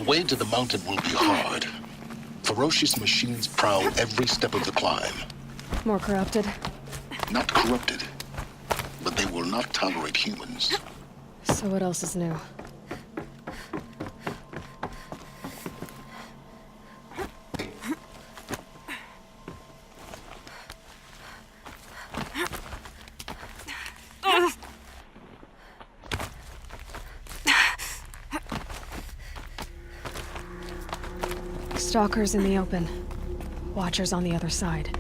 way to the mountain will be hard. Ferocious machines prowl every step of the climb. More corrupted? Not corrupted, but they will not tolerate humans. So what else is new? Stalkers in the open. Watchers on the other side.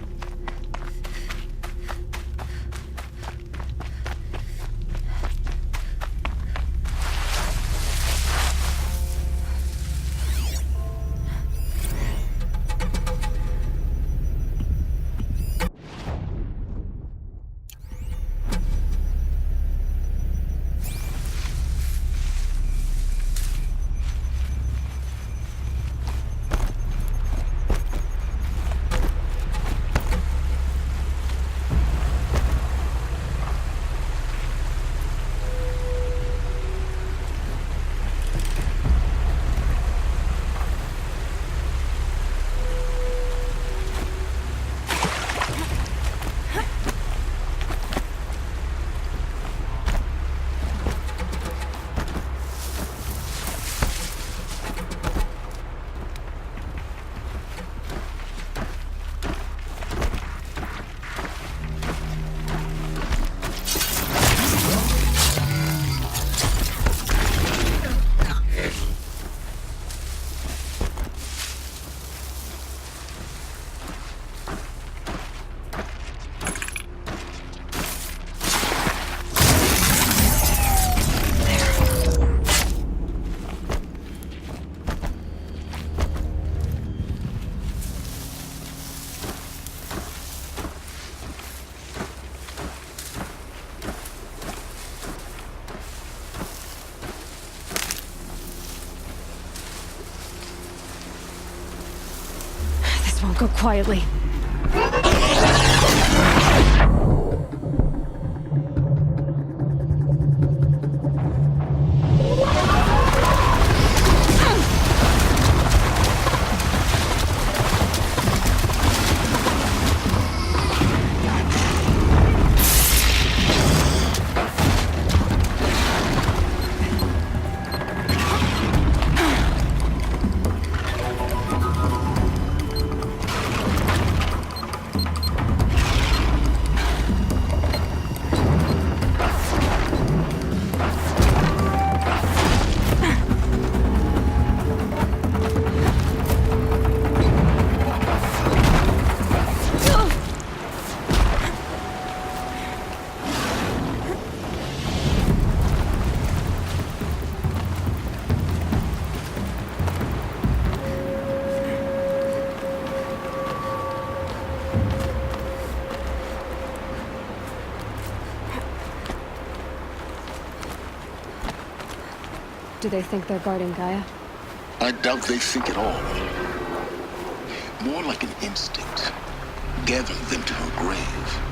This won't go quietly. Do they think they're guarding Gaia? I doubt they think at all. More like an instinct, gathering them to her grave.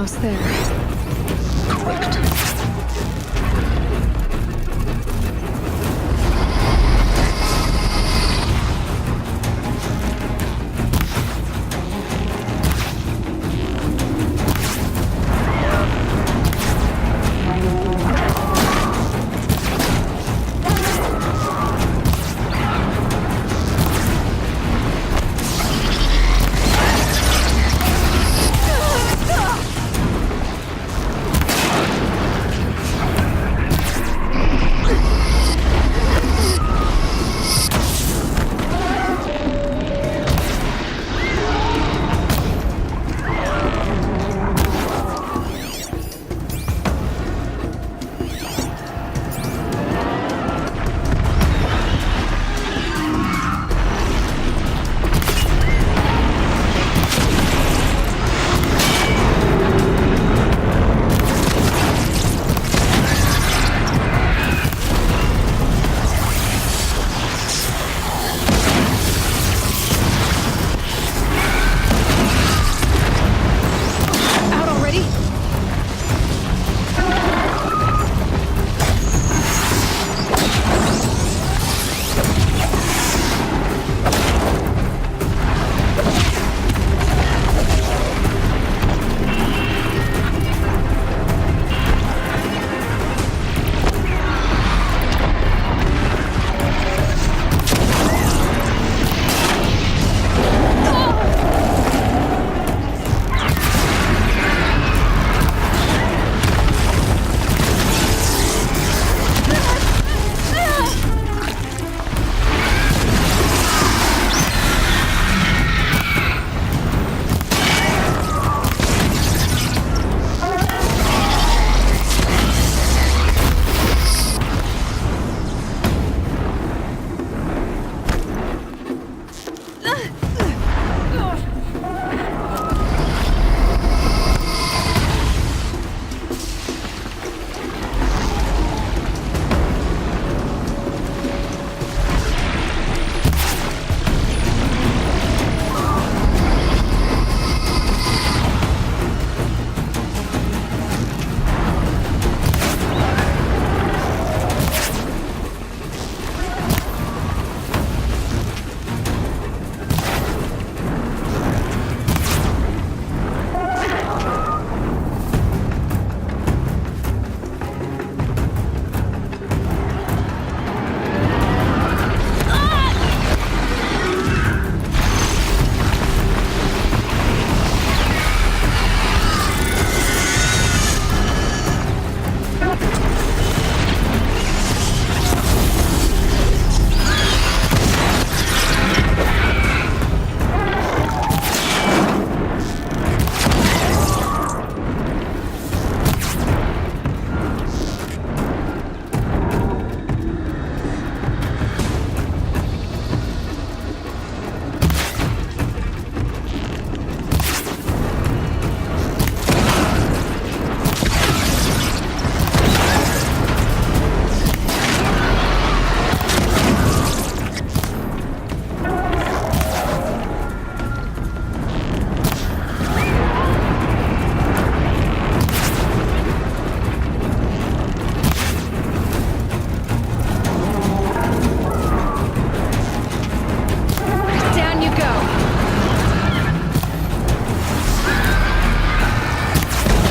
Almost there. Correct. Out already? Down you go.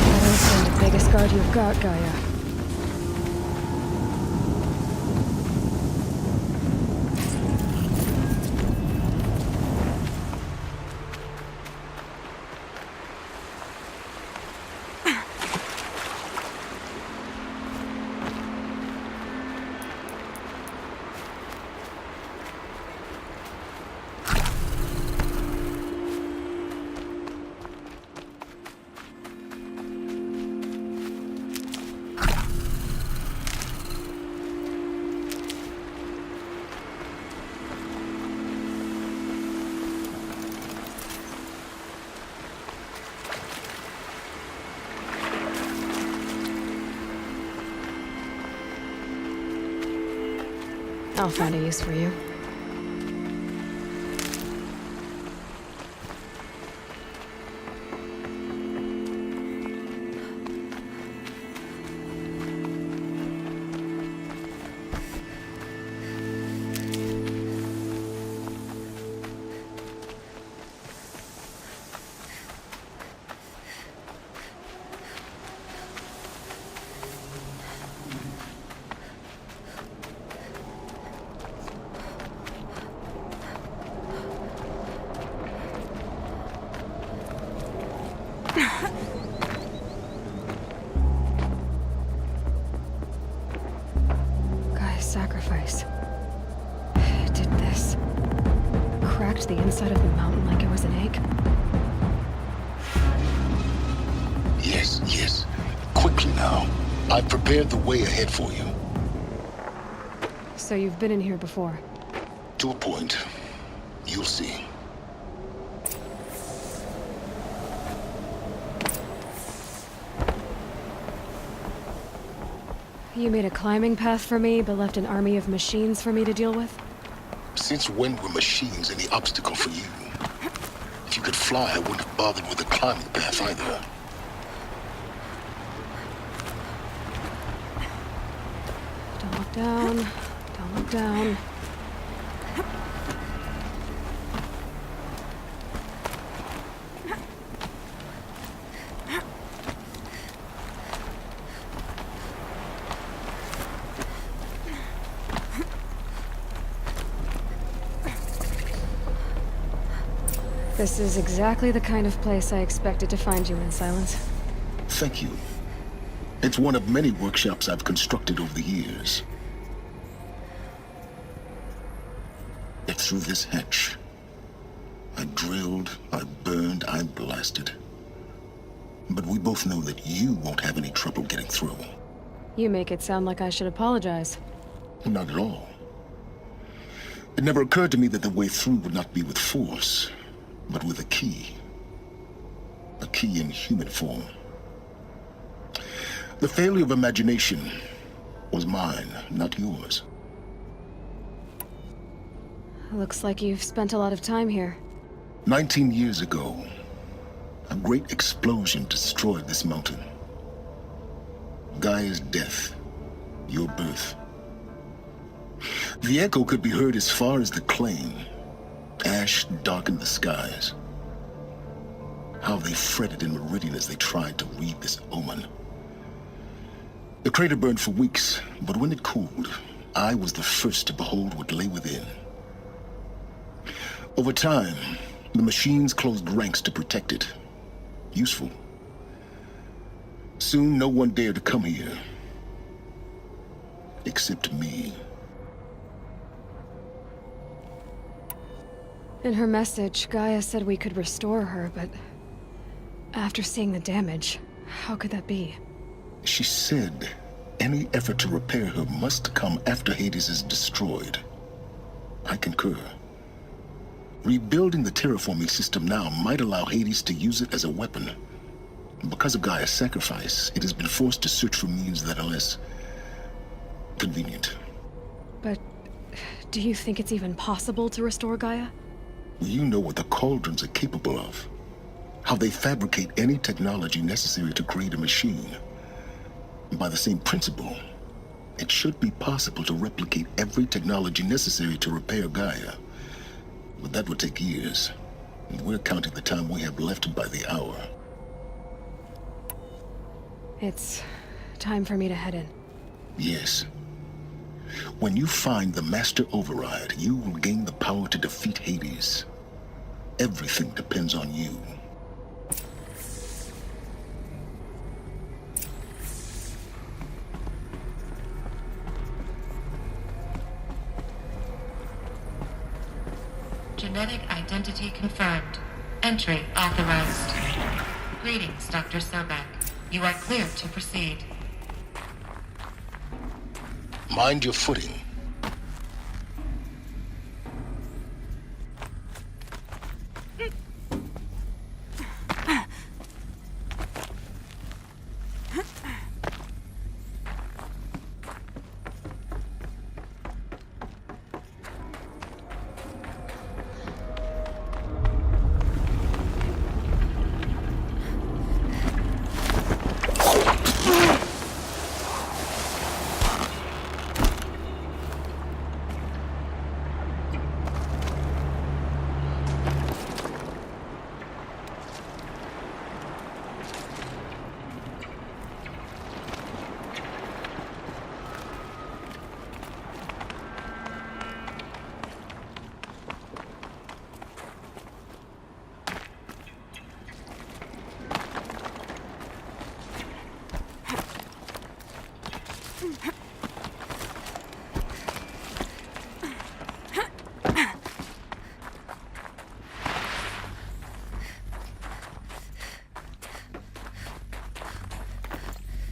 That'll send the biggest guard you've got, Gaia. I'll find a use for you. cracked the inside of the mountain like it was an egg? Yes, yes. Quickly now. I've prepared the way ahead for you. So you've been in here before? To a point. You'll see. You made a climbing path for me, but left an army of machines for me to deal with? Since when were machines any obstacle for you? If you could fly, I wouldn't have bothered with a climbing path either. Don't look down. Don't look down. This is exactly the kind of place I expected to find you in, Silence. Thank you. It's one of many workshops I've constructed over the years. It's through this hatch. I drilled, I burned, I blasted. But we both know that you won't have any trouble getting through. You make it sound like I should apologize. Not at all. It never occurred to me that the way through would not be with force, but with a key. A key in human form. The failure of imagination was mine, not yours. Looks like you've spent a lot of time here. 19 years ago, a great explosion destroyed this mountain. Gaia's death, your birth. The echo could be heard as far as the claim. Ash darkened the skies. How they fretted in Meridian as they tried to read this omen. The crater burned for weeks, but when it cooled, I was the first to behold what lay within. Over time, the machines closed ranks to protect it. Useful. Soon, no one dared to come here. Except me. In her message, Gaia said we could restore her, but after seeing the damage, how could that be? She said any effort to repair her must come after Hades is destroyed. I concur. Rebuilding the terraforming system now might allow Hades to use it as a weapon. Because of Gaia's sacrifice, it has been forced to search for means that are less convenient. But do you think it's even possible to restore Gaia? You know what the Cauldrons are capable of. How they fabricate any technology necessary to create a machine. By the same principle, it should be possible to replicate every technology necessary to repair Gaia. But that would take years. And we're counting the time we have left by the hour. It's time for me to head in. Yes. When you find the Master Override, you will gain the power to defeat Hades. Everything depends on you. Genetic identity confirmed. Entry authorized. Greetings, Dr. Sobek. You are clear to proceed. Mind your footing.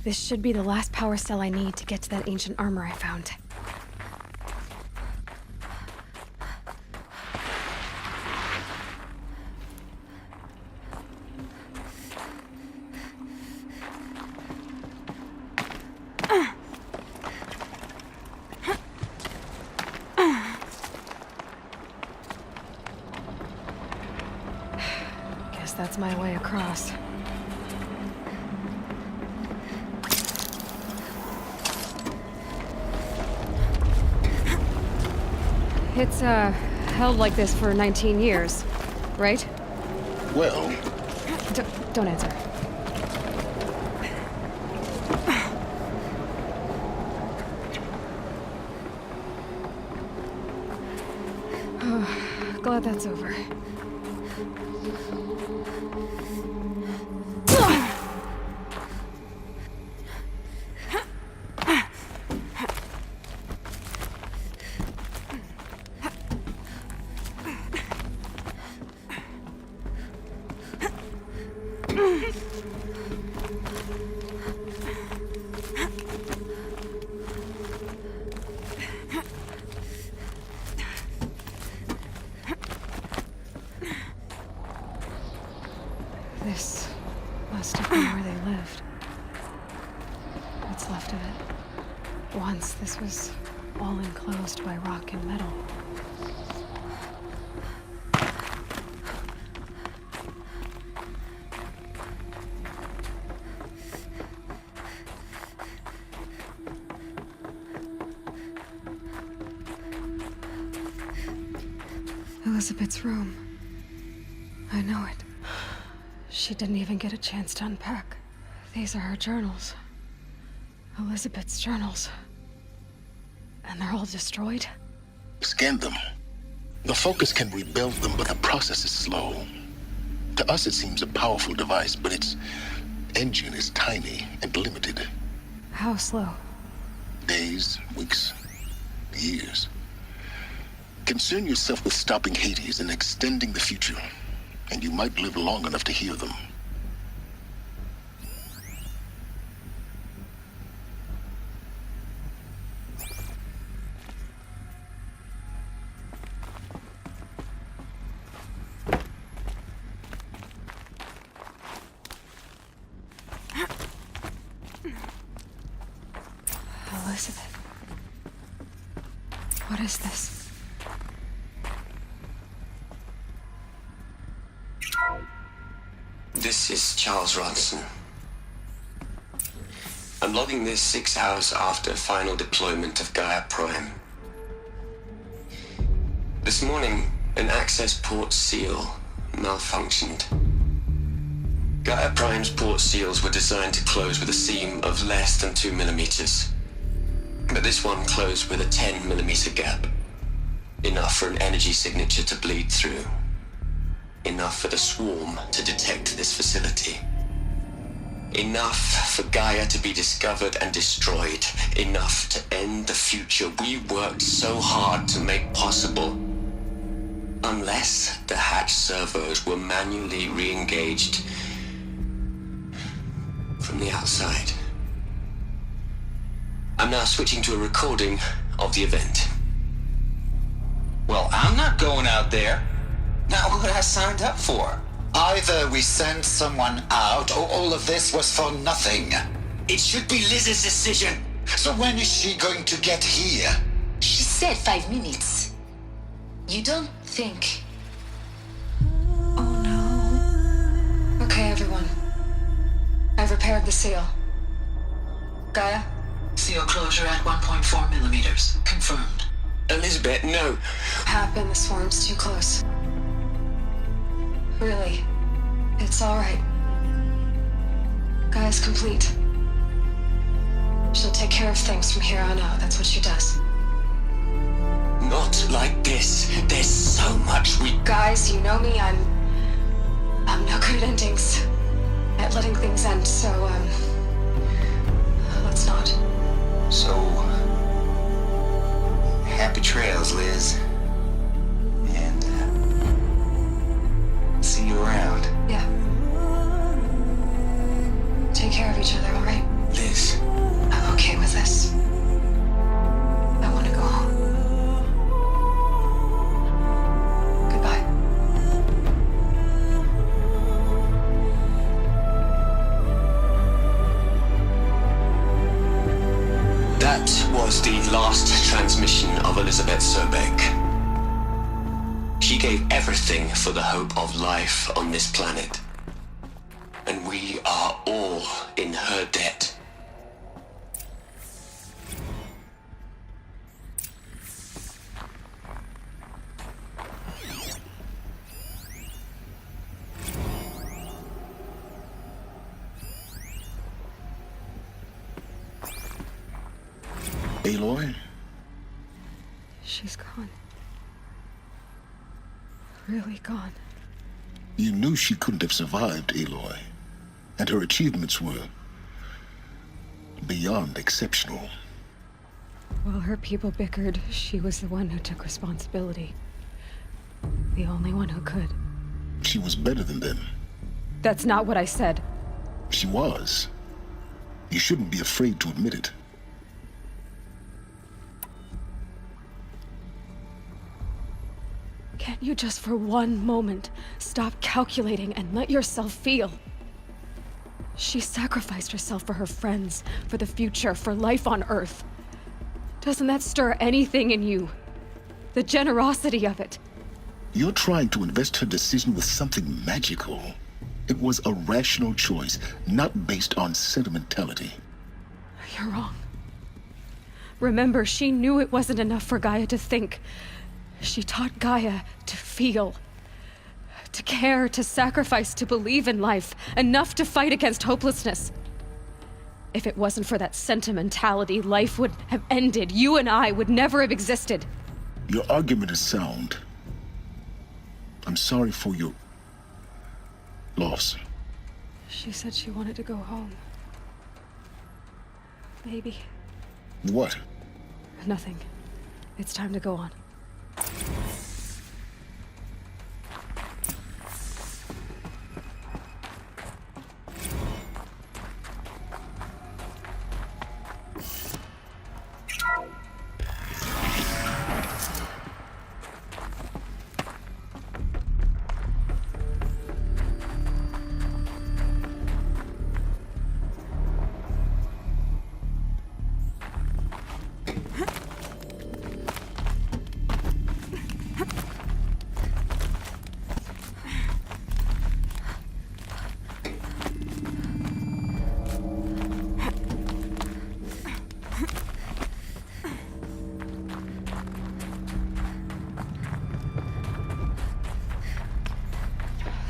This should be the last power cell I need to get to that ancient armor I found. Guess that's my way across. It's, held like this for 19 years, right? Well, Don't answer. Glad that's over. This must have been where they lived. What's left of it. Once this was all enclosed by rock and metal. Elizabeth's room. I know it. She didn't even get a chance to unpack. These are her journals. Elizabeth's journals. And they're all destroyed? scan them. The Focus can rebuild them, but the process is slow. To us, it seems a powerful device, but its engine is tiny and limited. How slow? Days, weeks, years. Concern yourself with stopping Hades and extending the future, and you might live long enough to hear them. Elizabeth. What is this? This is Charles Ronson. I'm logging this 6 hours after final deployment of Gaia Prime. This morning, an access port seal malfunctioned. Gaia Prime's port seals were designed to close with a seam of less than 2 millimeters. But this one closed with a 10 millimeter gap. Enough for an energy signature to bleed through. Enough for the swarm to detect this facility. Enough for Gaia to be discovered and destroyed. Enough to end the future we worked so hard to make possible. Unless the hatch servos were manually re-engaged from the outside. I'm now switching to a recording of the event. Well, I'm not going out there. Not what I signed up for. Either we send someone out, or all of this was for nothing. It should be Liz's decision. So when is she going to get here? She said 5 minutes. You don't think... Oh no. Okay, everyone. I've repaired the seal. Gaia? Seal closure at 1.4 millimeters. Confirmed. Elizabeth, no. Hap and the swarm's too close. Really. It's alright. Gaia's complete. She'll take care of things from here on out. That's what she does. Not like this. There's so much we... Guys, you know me, I'm no good at endings. At letting things end, so, let's not. So... happy trails, Liz. And, see you around. Yeah. Take care of each other, alright? Liz. for the hope of life on this planet. And we are all in her debt. Aloy? She's gone. Really gone. You knew she couldn't have survived, Aloy. And her achievements were beyond exceptional. While her people bickered, she was the one who took responsibility. The only one who could. She was better than them. That's not what I said. She was. You shouldn't be afraid to admit it. Can't you just for one moment stop calculating and let yourself feel? She sacrificed herself for her friends, for the future, for life on Earth. Doesn't that stir anything in you? The generosity of it. You're trying to invest her decision with something magical. It was a rational choice, not based on sentimentality. You're wrong. Remember, she knew it wasn't enough for Gaia to think. She taught Gaia to feel. To care, to sacrifice, to believe in life. Enough to fight against hopelessness. If it wasn't for that sentimentality, life would have ended. You and I would never have existed. Your argument is sound. I'm sorry for your loss. She said she wanted to go home. Maybe. What? Nothing. It's time to go on.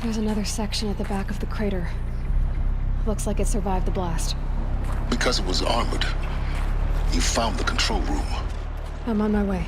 There's another section at the back of the crater. Looks like it survived the blast. Because it was armored. You found the control room. I'm on my way.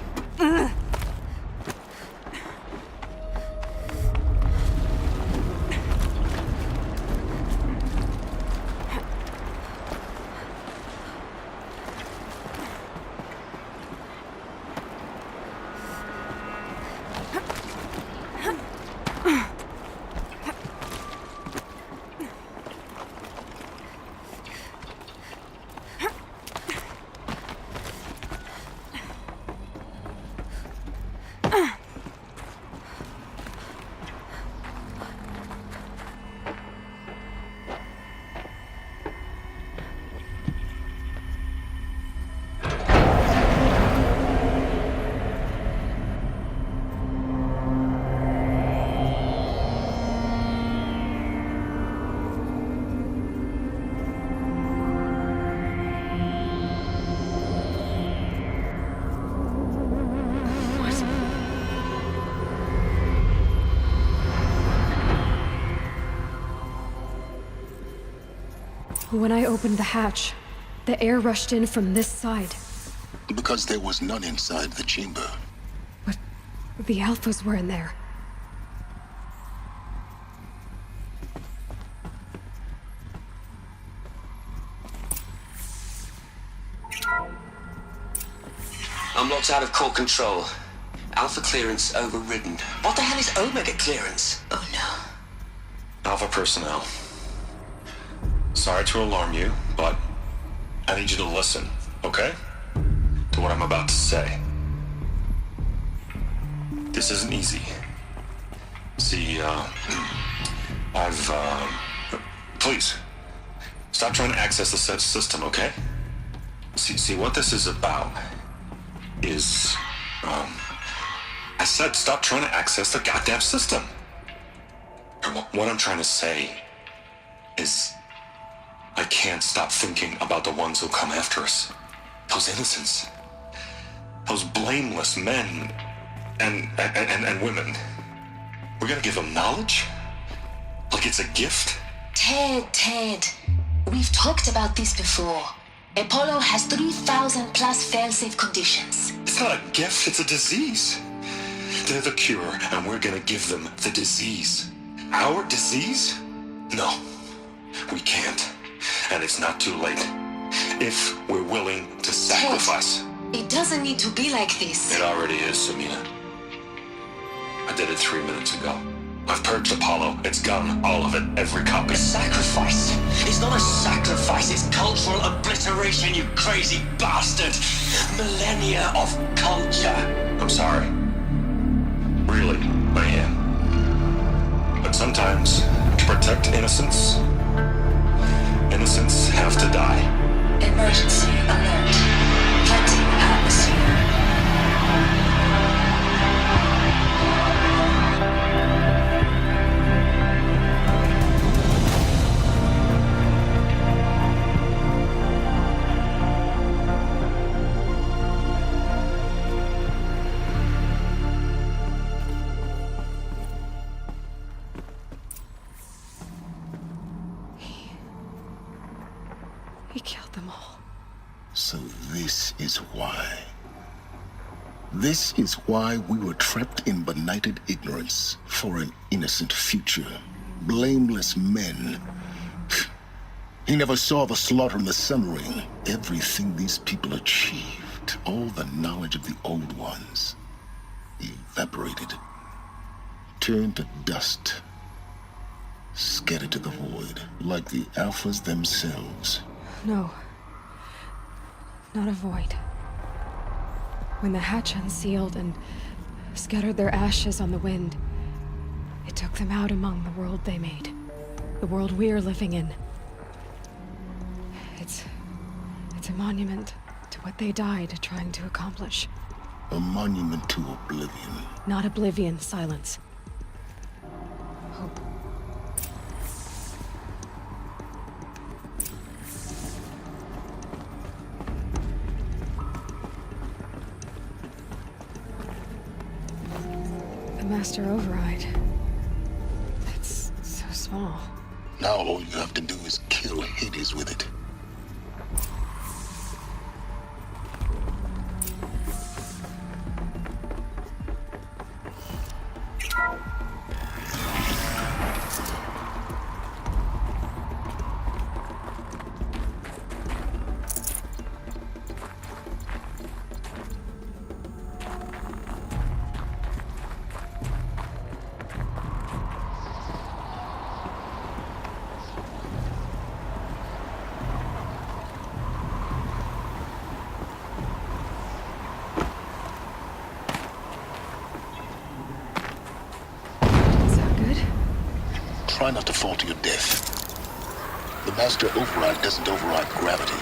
When I opened the hatch, the air rushed in from this side. Because there was none inside the chamber. But the Alphas were in there. I'm locked out of core control. Alpha clearance overridden. What the hell is Omega clearance? Oh no. Alpha personnel. Sorry to alarm you, but I need you to listen, okay? To what I'm about to say. This isn't easy. See, please, stop trying to access the system, okay? See, what this is about is, I said stop trying to access the goddamn system. what I'm trying to say is I can't stop thinking about the ones who come after us. Those innocents. Those blameless men and women. We're gonna give them knowledge? Like it's a gift? Ted. We've talked about this before. Apollo has 3,000 plus fail-safe conditions. It's not a gift, it's a disease. They're the cure, and we're gonna give them the disease. Our disease? No, we can't. And it's not too late. If we're willing to sacrifice. Ted, it doesn't need to be like this. It already is, Samina. I did it 3 minutes ago. I've purged Apollo. It's gone. All of it. Every copy. Sacrifice? It's not a sacrifice, it's cultural obliteration, you crazy bastard! Millennia of culture! I'm sorry. Really, I am. But sometimes, to protect innocence, innocents have to die. Emergency alert. Flooding atmosphere. He killed them all. So this is why. This is why we were trapped in benighted ignorance for an innocent future. Blameless men. He never saw the slaughter in the Sun Ring. Everything these people achieved, all the knowledge of the old ones, evaporated, turned to dust, scattered to the void, like the Alphas themselves. No. Not a void. When the hatch unsealed and scattered their ashes on the wind, it took them out among the world they made. The world we're living in. It's a monument to what they died trying to accomplish. A monument to oblivion. Not oblivion, silence. Hope. The Master Override. It's so small. Now all you have to do is kill Hades with it. Try not to fall to your death. The Master Override doesn't override gravity.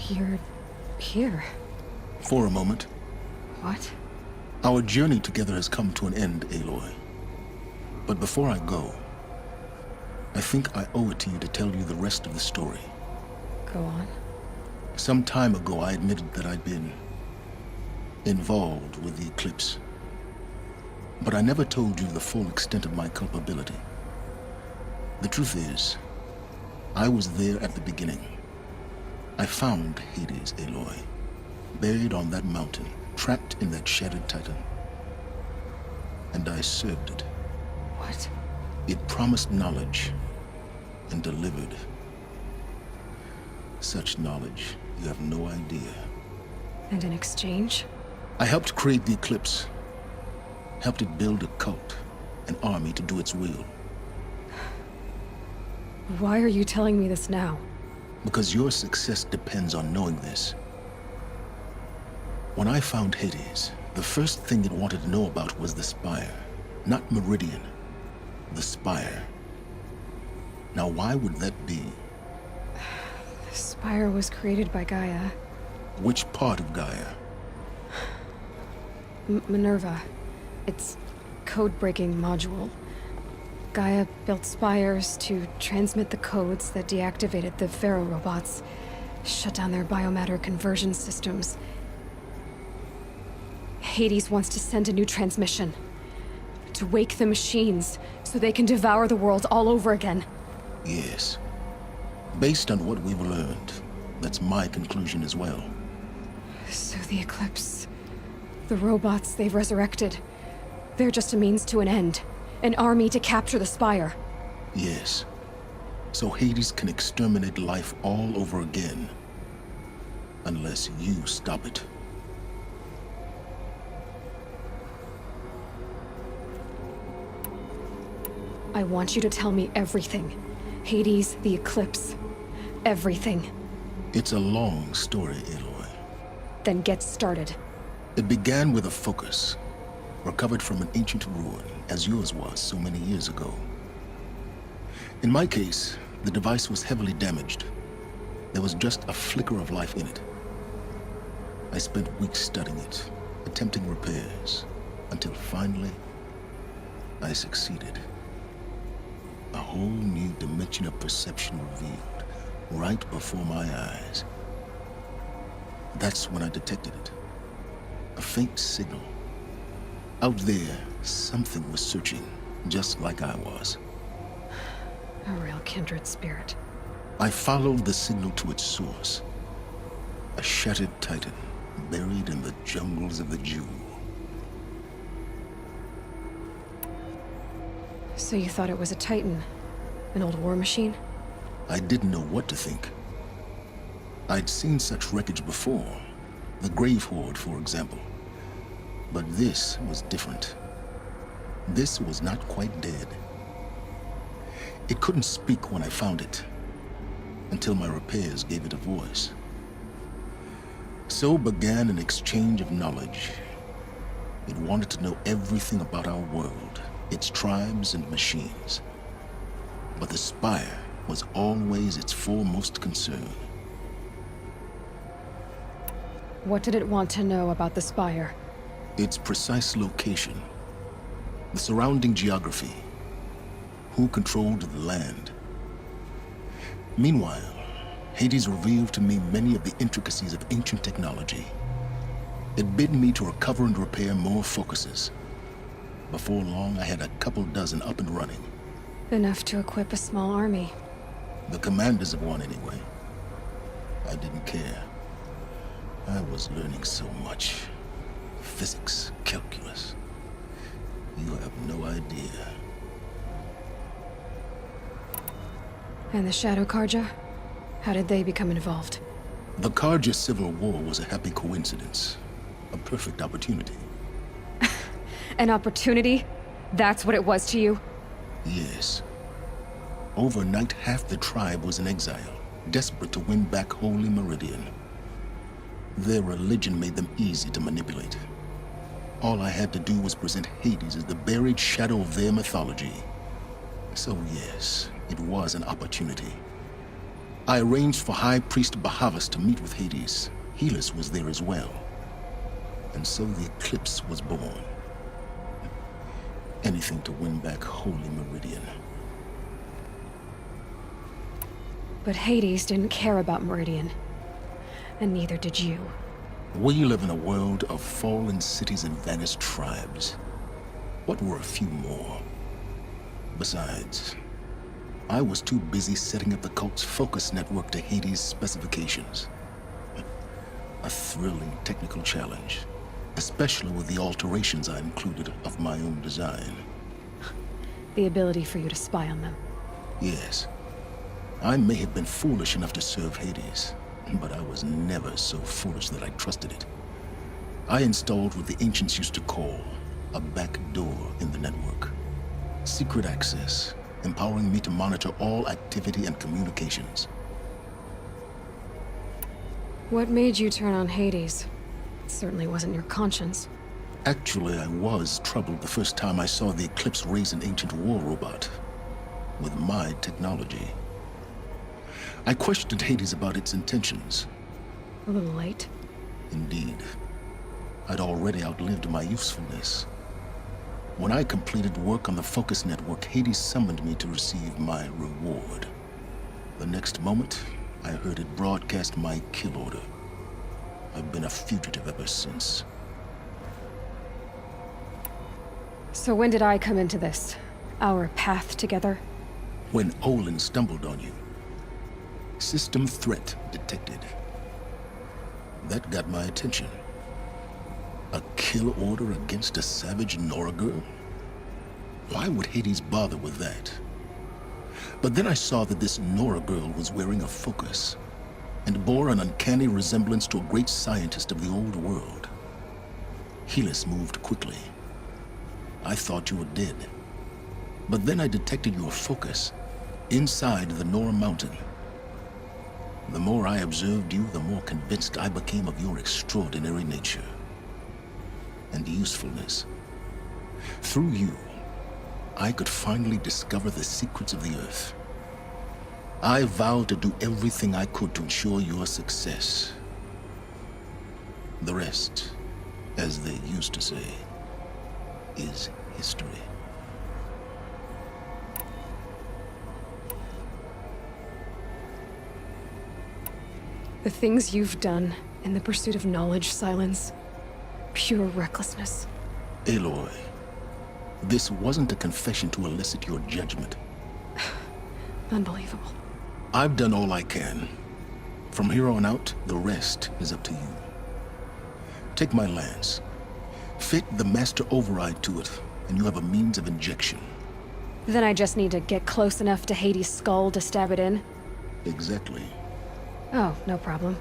You're here. For a moment. What? Our journey together has come to an end, Aloy. But before I go, I think I owe it to you to tell you the rest of the story. Go on. Some time ago, I admitted that I'd been involved with the Eclipse. But I never told you the full extent of my culpability. The truth is, I was there at the beginning. I found Hades, Aloy, buried on that mountain, trapped in that shattered titan. And I served it. What? It promised knowledge and delivered. Such knowledge, you have no idea. And in exchange? I helped create the Eclipse. Helped it build a cult, an army to do its will. Why are you telling me this now? Because your success depends on knowing this. When I found Hades, the first thing it wanted to know about was the Spire. Not Meridian. The Spire. Now why would that be? The Spire was created by Gaia. Which part of Gaia? Minerva. Its code-breaking module. Gaia built spires to transmit the codes that deactivated the Pharaoh robots, shut down their biomatter conversion systems. Hades wants to send a new transmission. To wake the machines, so they can devour the world all over again. Yes. Based on what we've learned, that's my conclusion as well. So the Eclipse... the robots they've resurrected... they're just a means to an end. An army to capture the Spire. Yes. So Hades can exterminate life all over again. Unless you stop it. I want you to tell me everything. Hades, the Eclipse. Everything. It's a long story, Aloy. Then get started. It began with a focus. Recovered from an ancient ruin, as yours was so many years ago. In my case, the device was heavily damaged. There was just a flicker of life in it. I spent weeks studying it, attempting repairs, until finally, I succeeded. A whole new dimension of perception revealed, right before my eyes. That's when I detected it. A faint signal. Out there, something was searching, just like I was. A real kindred spirit. I followed the signal to its source. A shattered titan, buried in the jungles of the Jewel. So you thought it was a Titan? An old war machine? I didn't know what to think. I'd seen such wreckage before. The Grave Horde, for example. But this was different. This was not quite dead. It couldn't speak when I found it, until my repairs gave it a voice. So began an exchange of knowledge. It wanted to know everything about our world, its tribes and machines. But the Spire was always its foremost concern. What did it want to know about the Spire? Its precise location, the surrounding geography, who controlled the land. Meanwhile, Hades revealed to me many of the intricacies of ancient technology. It bid me to recover and repair more focuses. Before long, I had a couple dozen up and running. Enough to equip a small army. The commanders of one, anyway. I didn't care. I was learning so much. Physics, calculus. You have no idea. And the Shadow Carja? How did they become involved? The Carja Civil War was a happy coincidence. A perfect opportunity. An opportunity? That's what it was to you? Yes. Overnight, half the tribe was in exile, desperate to win back Holy Meridian. Their religion made them easy to manipulate. All I had to do was present Hades as the buried shadow of their mythology. So yes, it was an opportunity. I arranged for High Priest Bahavas to meet with Hades. Helis was there as well. And so the Eclipse was born. Anything to win back Holy Meridian. But Hades didn't care about Meridian. And neither did you. We live in a world of fallen cities and vanished tribes. What were a few more? Besides, I was too busy setting up the cult's focus network to Hades' specifications. A thrilling technical challenge, especially with the alterations I included of my own design. The ability for you to spy on them. Yes, I may have been foolish enough to serve Hades, but I was never so foolish that I trusted it. I installed what the ancients used to call a back door in the network. Secret access, empowering me to monitor all activity and communications. What made you turn on Hades? It certainly wasn't your conscience. Actually, I was troubled the first time I saw the Eclipse raise an ancient war robot with my technology. I questioned Hades about its intentions. A little late. Indeed. I'd already outlived my usefulness. When I completed work on the Focus Network, Hades summoned me to receive my reward. The next moment, I heard it broadcast my kill order. I've been a fugitive ever since. So when did I come into this? Our path together? When Olin stumbled on you. System threat detected. That got my attention. A kill order against a savage Nora girl? Why would Hades bother with that? But then I saw that this Nora girl was wearing a focus, and bore an uncanny resemblance to a great scientist of the old world. Helis moved quickly. I thought you were dead. But then I detected your focus inside the Nora mountain. The more I observed you, the more convinced I became of your extraordinary nature and usefulness. Through you, I could finally discover the secrets of the Earth. I vowed to do everything I could to ensure your success. The rest, as they used to say, is history. The things you've done in the pursuit of knowledge, Silence. Pure recklessness. Aloy, this wasn't a confession to elicit your judgment. Unbelievable. I've done all I can. From here on out, the rest is up to you. Take my lance. Fit the Master Override to it, and you have a means of injection. Then I just need to get close enough to Hades' skull to stab it in? Exactly. Oh, no problem.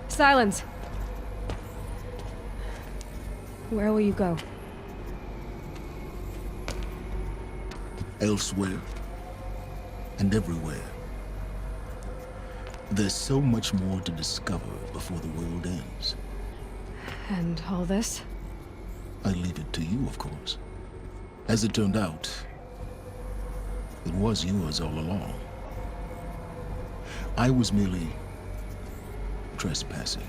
Silence! Where will you go? Elsewhere. And everywhere. There's so much more to discover before the world ends. And all this? I leave it to you, of course. As it turned out, it was yours all along. I was merely trespassing.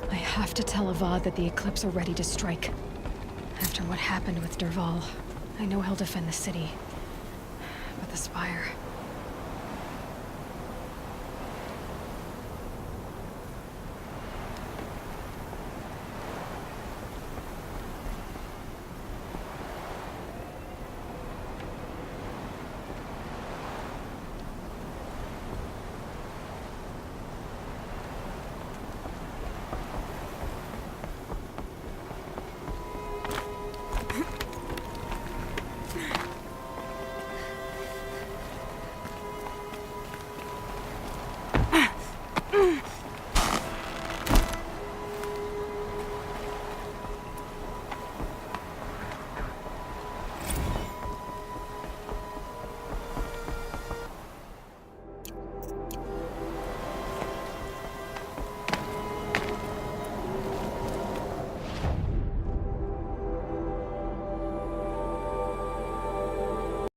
I have to tell Avad that the Eclipse are ready to strike. After what happened with Dervahl, I know he'll defend the city. But the Spire...